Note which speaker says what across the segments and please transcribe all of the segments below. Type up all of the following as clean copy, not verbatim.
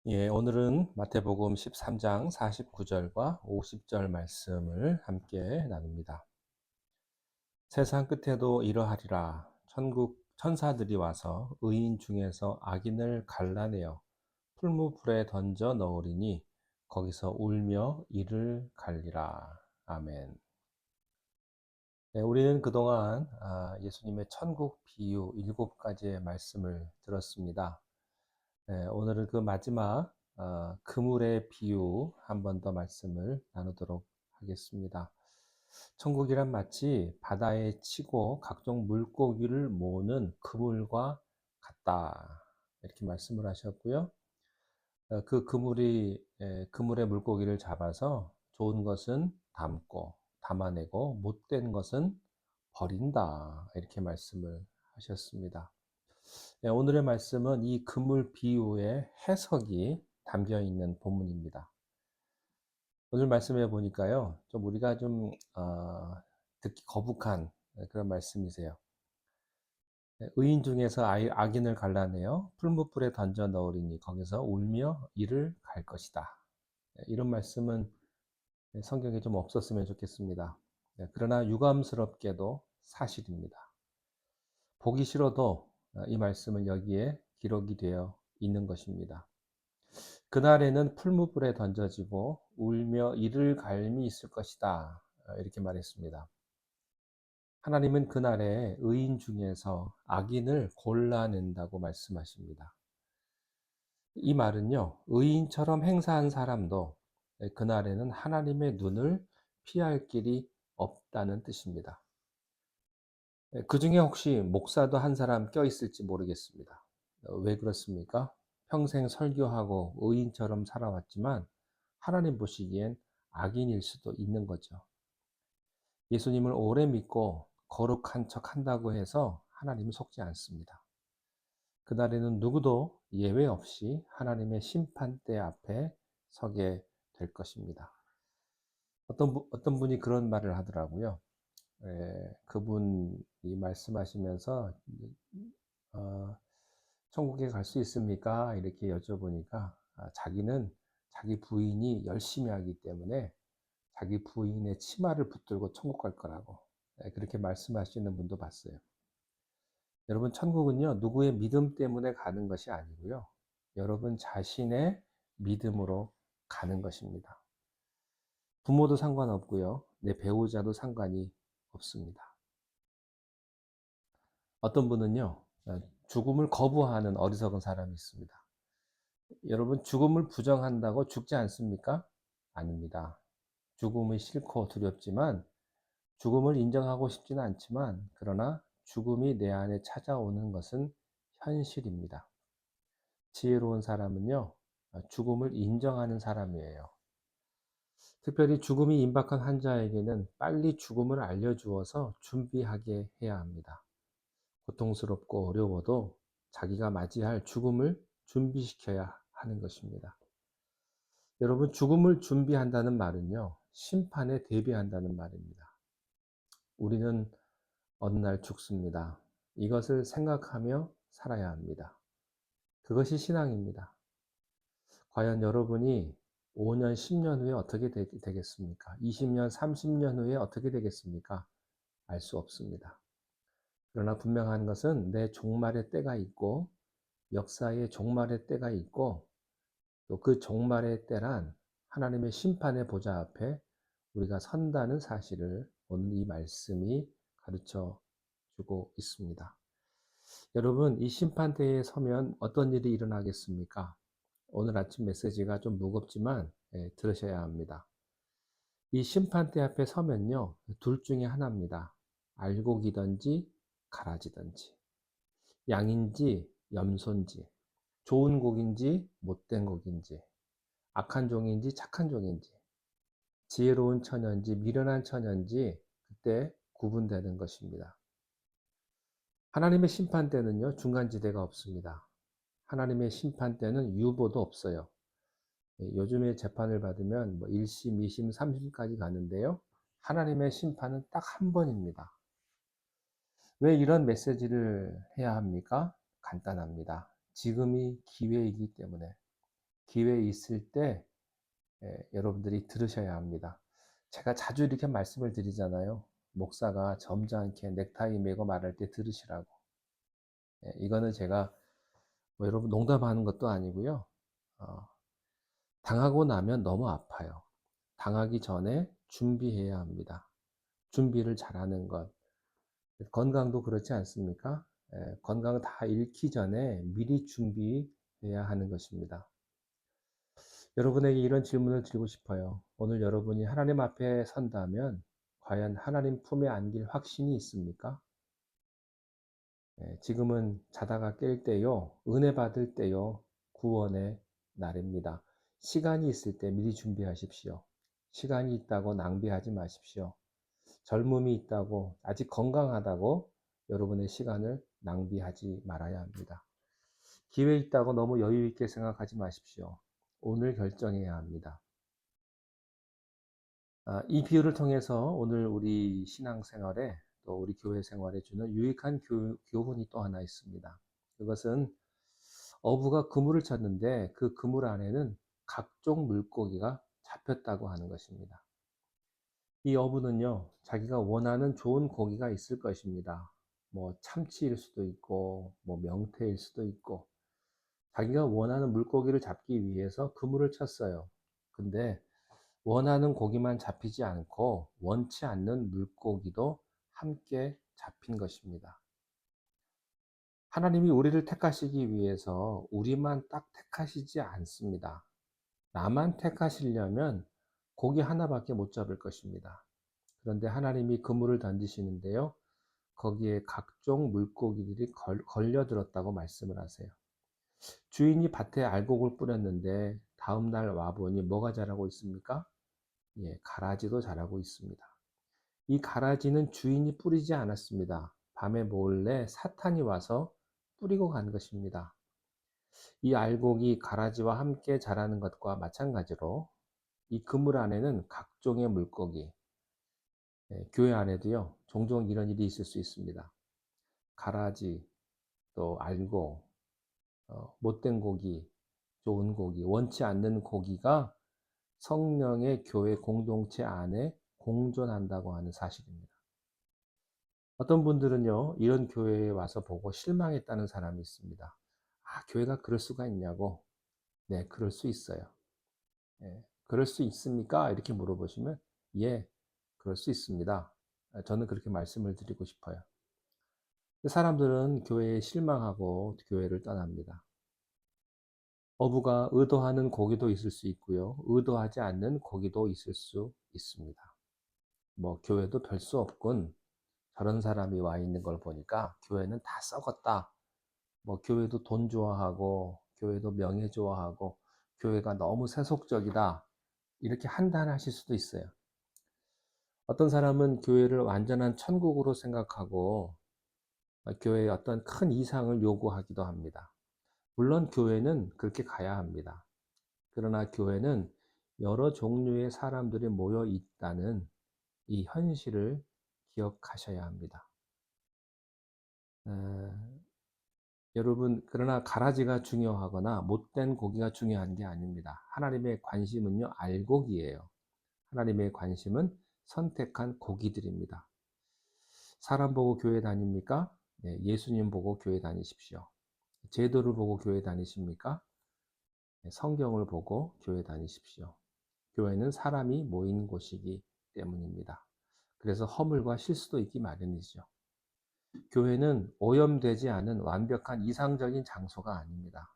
Speaker 1: 오늘은 마태복음 13장 49절과 50절 말씀을 함께 나눕니다. 세상 끝에도 이러하리라. 천국 천사들이 와서 의인 중에서 악인을 갈라내어 풀무불에 던져 넣으리니 거기서 울며 이를 갈리라. 아멘. 우리는 그동안 예수님의 천국 비유 7가지의 말씀을 들었습니다. 오늘은 그 마지막 그물의 비유 한 번 더 말씀을 나누도록 하겠습니다. 천국이란 마치 바다에 치고 각종 물고기를 모으는 그물과 같다. 이렇게 말씀을 하셨고요. 그 그물의 물고기를 잡아서 좋은 것은 담고 담아내고 못된 것은 버린다. 이렇게 말씀을 하셨습니다. 오늘의 말씀은 이 그물 비유의 해석이 담겨 있는 본문입니다. 오늘 말씀해 보니까요, 좀 우리가 듣기 거북한 그런 말씀이세요. 의인 중에서 악인을 갈라내어 풀무불에 던져 넣으리니 거기서 울며 이를 갈 것이다. 이런 말씀은 성경에 좀 없었으면 좋겠습니다. 그러나 유감스럽게도 사실입니다. 보기 싫어도 이 말씀은 여기에 기록이 되어 있는 것입니다. 그날에는 풀무불에 던져지고 울며 이를 갈미 있을 것이다. 이렇게 말했습니다. 하나님은 그날에 의인 중에서 악인을 골라낸다고 말씀하십니다. 이 말은요, 의인처럼 행사한 사람도 그날에는 하나님의 눈을 피할 길이 없다는 뜻입니다. 그 중에 혹시 목사도 한 사람 껴있을지 모르겠습니다. 왜 그렇습니까? 평생 설교하고 의인처럼 살아왔지만 하나님 보시기엔 악인일 수도 있는 거죠. 예수님을 오래 믿고 거룩한 척 한다고 해서 하나님은 속지 않습니다. 그날에는 누구도 예외 없이 하나님의 심판대 앞에 서게 될 것입니다. 어떤 분이 그런 말을 하더라고요. 그분이 말씀하시면서 어, 천국에 갈 수 있습니까? 이렇게 여쭤보니까 자기는 자기 부인이 열심히 하기 때문에 자기 부인의 치마를 붙들고 천국 갈 거라고 그렇게 말씀하시는 분도 봤어요. 여러분, 천국은요, 누구의 믿음 때문에 가는 것이 아니고요. 여러분 자신의 믿음으로 가는 것입니다. 부모도 상관없고요. 내 배우자도 상관이 없습니다. 어떤 분은요, 죽음을 거부하는 어리석은 사람이 있습니다. 여러분, 죽음을 부정한다고 죽지 않습니까? 아닙니다. 죽음이 싫고 두렵지만, 죽음을 인정하고 싶지는 않지만, 그러나 죽음이 내 안에 찾아오는 것은 현실입니다. 지혜로운 사람은요, 죽음을 인정하는 사람이에요. 특별히 죽음이 임박한 환자에게는 빨리 죽음을 알려주어서 준비하게 해야 합니다. 고통스럽고 어려워도 자기가 맞이할 죽음을 준비시켜야 하는 것입니다. 여러분, 죽음을 준비한다는 말은요, 심판에 대비한다는 말입니다. 우리는 어느 날 죽습니다. 이것을 생각하며 살아야 합니다. 그것이 신앙입니다. 과연 여러분이 5년, 10년 후에 어떻게 되겠습니까? 20년, 30년 후에 어떻게 되겠습니까? 알 수 없습니다. 그러나 분명한 것은 내 종말의 때가 있고 역사의 종말의 때가 있고 또 그 종말의 때란 하나님의 심판의 보좌 앞에 우리가 선다는 사실을 오늘 이 말씀이 가르쳐 주고 있습니다. 여러분, 이 심판대에 서면 어떤 일이 일어나겠습니까? 오늘 아침 메시지가 좀 무겁지만 들으셔야 합니다. 이 심판대 앞에 서면요, 둘 중에 하나입니다. 알곡이든지 가라지든지, 양인지 염소인지, 좋은 곡인지 못된 곡인지, 악한 종인지 착한 종인지, 지혜로운 처녀인지 미련한 처녀인지 그때 구분되는 것입니다. 하나님의 심판대는요, 중간지대가 없습니다. 하나님의 심판대는 유보도 없어요. 요즘에 재판을 받으면 1심, 2심, 3심까지 가는데요. 하나님의 심판은 딱 한 번입니다. 왜 이런 메시지를 해야 합니까? 간단합니다. 지금이 기회이기 때문에. 기회 있을 때 여러분들이 들으셔야 합니다. 제가 자주 이렇게 말씀을 드리잖아요. 목사가 점잖게 넥타이 메고 말할 때 들으시라고. 이거는 제가 뭐 여러분 농담하는 것도 아니고요. 어, 당하고 나면 너무 아파요. 당하기 전에 준비해야 합니다. 준비를 잘하는 것. 건강도 그렇지 않습니까? 건강 다 잃기 전에 미리 준비해야 하는 것입니다. 여러분에게 이런 질문을 드리고 싶어요. 오늘 여러분이 하나님 앞에 선다면 과연 하나님 품에 안길 확신이 있습니까? 지금은 자다가 깰 때요, 은혜 받을 때요, 구원의 날입니다. 시간이 있을 때 미리 준비하십시오. 시간이 있다고 낭비하지 마십시오. 젊음이 있다고, 아직 건강하다고 여러분의 시간을 낭비하지 말아야 합니다. 기회 있다고 너무 여유 있게 생각하지 마십시오. 오늘 결정해야 합니다. 이 비유를 통해서 오늘 우리 신앙생활에 또 우리 교회 생활에 주는 유익한 교훈이 또 하나 있습니다. 그것은 어부가 그물을 쳤는데 그 그물 안에는 각종 물고기가 잡혔다고 하는 것입니다. 이 어부는요, 자기가 원하는 좋은 고기가 있을 것입니다. 뭐 참치일 수도 있고, 뭐 명태일 수도 있고, 자기가 원하는 물고기를 잡기 위해서 그물을 쳤어요. 근데 원하는 고기만 잡히지 않고 원치 않는 물고기도 함께 잡힌 것입니다. 하나님이 우리를 택하시기 위해서 우리만 딱 택하시지 않습니다. 나만 택하시려면 고기 하나밖에 못 잡을 것입니다. 그런데 하나님이 그물을 던지시는데요, 거기에 각종 물고기들이 걸려들었다고 말씀을 하세요. 주인이 밭에 알곡을 뿌렸는데 다음날 와보니 뭐가 자라고 있습니까? 가라지도 자라고 있습니다. 이 가라지는 주인이 뿌리지 않았습니다. 밤에 몰래 사탄이 와서 뿌리고 간 것입니다. 이 알곡이 가라지와 함께 자라는 것과 마찬가지로 이 그물 안에는 각종의 물고기, 교회 안에도요, 종종 이런 일이 있을 수 있습니다. 가라지, 또 알곡, 못된 고기, 좋은 고기, 원치 않는 고기가 성령의 교회 공동체 안에 공존한다고 하는 사실입니다. 어떤 분들은요, 이런 교회에 와서 보고 실망했다는 사람이 있습니다. 교회가 그럴 수가 있냐고. 네, 그럴 수 있어요. 그럴 수 있습니까? 이렇게 물어보시면, 예, 그럴 수 있습니다. 저는 그렇게 말씀을 드리고 싶어요. 사람들은 교회에 실망하고 교회를 떠납니다. 어부가 의도하는 고기도 있을 수 있고요, 의도하지 않는 고기도 있을 수 있습니다. 뭐, 교회도 별 수 없군. 저런 사람이 와 있는 걸 보니까 교회는 다 썩었다. 뭐 교회도 돈 좋아하고 교회도 명예 좋아하고 교회가 너무 세속적이다. 이렇게 한탄하실 수도 있어요. 어떤 사람은 교회를 완전한 천국으로 생각하고 교회에 어떤 큰 이상을 요구하기도 합니다. 물론 교회는 그렇게 가야 합니다. 그러나 교회는 여러 종류의 사람들이 모여 있다는 이 현실을 기억하셔야 합니다. 여러분, 그러나 가라지가 중요하거나 못된 고기가 중요한 게 아닙니다. 하나님의 관심은요, 알곡이에요. 하나님의 관심은 선택한 고기들입니다. 사람 보고 교회 다닙니까? 네, 예수님 보고 교회 다니십시오. 제도를 보고 교회 다니십니까? 네, 성경을 보고 교회 다니십시오. 교회는 사람이 모인 곳이기 때문입니다. 그래서 허물과 실수도 있기 마련이죠. 교회는 오염되지 않은 완벽한 이상적인 장소가 아닙니다.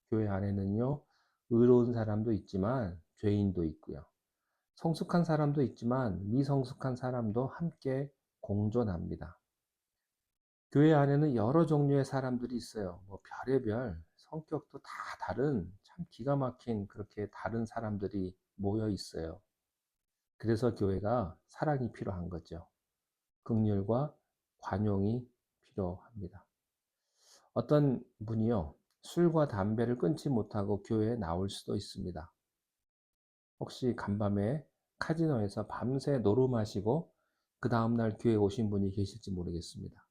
Speaker 1: 교회 안에는요, 의로운 사람도 있지만 죄인도 있고요. 성숙한 사람도 있지만 미성숙한 사람도 함께 공존합니다. 교회 안에는 여러 종류의 사람들이 있어요. 뭐 별의별 성격도 다 다른 참 기가 막힌 그렇게 다른 사람들이 모여 있어요. 그래서 교회가 사랑이 필요한 거죠. 긍휼과 관용이 필요합니다. 어떤 분이요, 술과 담배를 끊지 못하고 교회에 나올 수도 있습니다. 혹시 간밤에 카지노에서 밤새 노름하시고 그 다음날 교회에 오신 분이 계실지 모르겠습니다.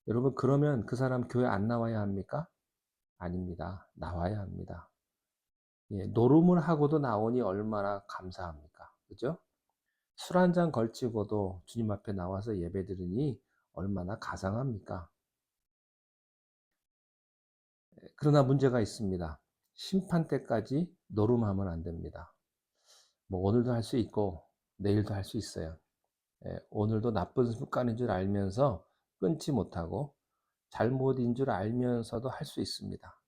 Speaker 1: 여러분, 그러면 그 사람 교회 안 나와야 합니까? 아닙니다. 나와야 합니다. 예, 노름을 하고도 나오니 얼마나 감사합니까? 그죠? 술 한 잔 걸치고도 주님 앞에 나와서 예배드리니 얼마나 가상합니까? 그러나 문제가 있습니다. 심판 때까지 노름하면 안 됩니다. 뭐 오늘도 할 수 있고 내일도 할 수 있어요. 예, 오늘도 나쁜 습관인 줄 알면서 끊지 못하고 잘못인 줄 알면서도 할 수 있습니다.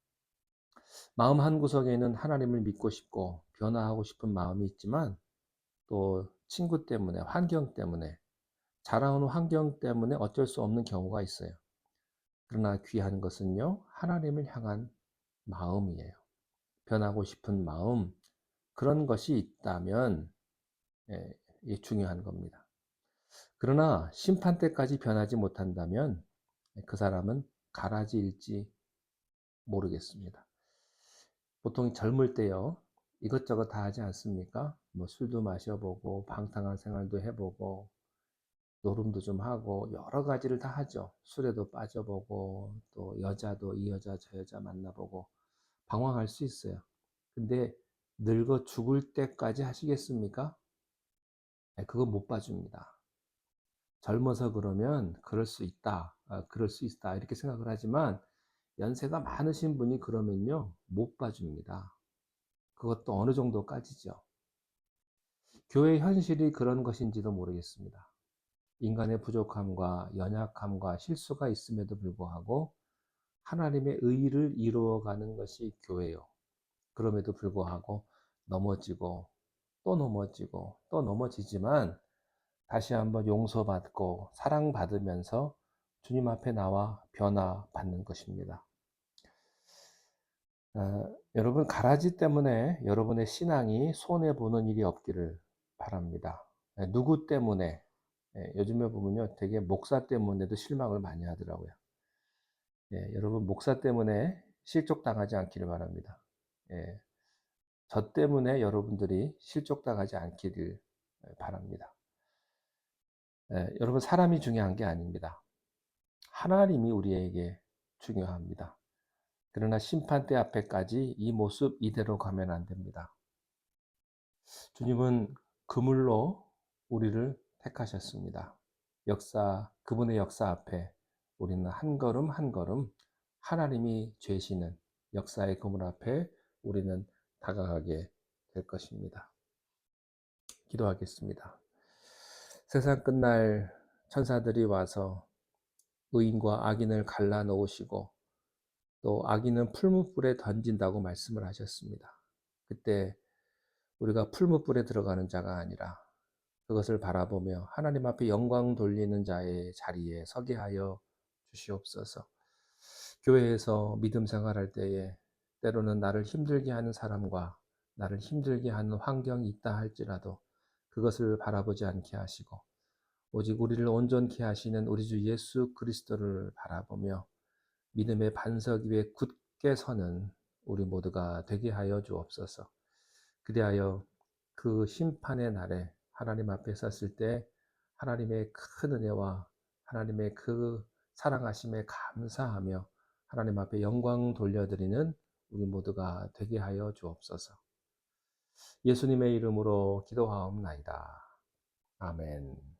Speaker 1: 마음 한구석에는 하나님을 믿고 싶고 변화하고 싶은 마음이 있지만 또 친구 때문에, 환경 때문에, 자라온 환경 때문에 어쩔 수 없는 경우가 있어요. 그러나 귀한 것은요, 하나님을 향한 마음이에요. 변하고 싶은 마음, 그런 것이 있다면 예, 이게 중요한 겁니다. 그러나 심판 때까지 변하지 못한다면 그 사람은 가라지일지 모르겠습니다. 보통 젊을 때요, 이것저것 다 하지 않습니까? 뭐 술도 마셔보고, 방탕한 생활도 해보고, 노름도 좀 하고, 여러 가지를 다 하죠. 술에도 빠져보고, 또 여자도 이 여자 저 여자 만나보고, 방황할 수 있어요. 근데 늙어 죽을 때까지 하시겠습니까? 네, 그거 못 봐줍니다. 젊어서 그러면 그럴 수 있다, 그럴 수 있다 이렇게 생각을 하지만 연세가 많으신 분이 그러면요 못 봐줍니다. 그것도 어느 정도까지죠. 교회 현실이 그런 것인지도 모르겠습니다. 인간의 부족함과 연약함과 실수가 있음에도 불구하고 하나님의 의를 이루어가는 것이 교회요. 그럼에도 불구하고 넘어지고 또 넘어지고 또 넘어지지만 다시 한번 용서받고 사랑받으면서 주님 앞에 나와 변화받는 것입니다. 여러분 가라지 때문에 여러분의 신앙이 손해보는 일이 없기를 바랍니다. 누구 때문에 요즘에 보면요 되게 목사 때문에도 실망을 많이 하더라고요. 여러분 목사 때문에 실족당하지 않기를 바랍니다. 예, 저 때문에 여러분들이 실족당하지 않기를 바랍니다. 여러분 사람이 중요한 게 아닙니다. 하나님이 우리에게 중요합니다. 그러나 심판대 앞에까지 이 모습 이대로 가면 안 됩니다. 주님은 그물로 우리를 택하셨습니다. 그분의 역사 앞에 우리는 한 걸음 한 걸음 하나님이 죄시는 역사의 그물 앞에 우리는 다가가게 될 것입니다. 기도하겠습니다. 세상 끝날 천사들이 와서 의인과 악인을 갈라 놓으시고 또 악인은 풀무불에 던진다고 말씀을 하셨습니다. 그때 우리가 풀무불에 들어가는 자가 아니라 그것을 바라보며 하나님 앞에 영광 돌리는 자의 자리에 서게 하여 주시옵소서. 교회에서 믿음 생활할 때에 때로는 나를 힘들게 하는 사람과 나를 힘들게 하는 환경이 있다 할지라도 그것을 바라보지 않게 하시고 오직 우리를 온전케 하시는 우리 주 예수 그리스도를 바라보며 믿음의 반석 위에 굳게 서는 우리 모두가 되게 하여 주옵소서. 그리하여 그 심판의 날에 하나님 앞에 섰을 때 하나님의 큰 은혜와 하나님의 그 사랑하심에 감사하며 하나님 앞에 영광 돌려드리는 우리 모두가 되게 하여 주옵소서. 예수님의 이름으로 기도하옵나이다. 아멘.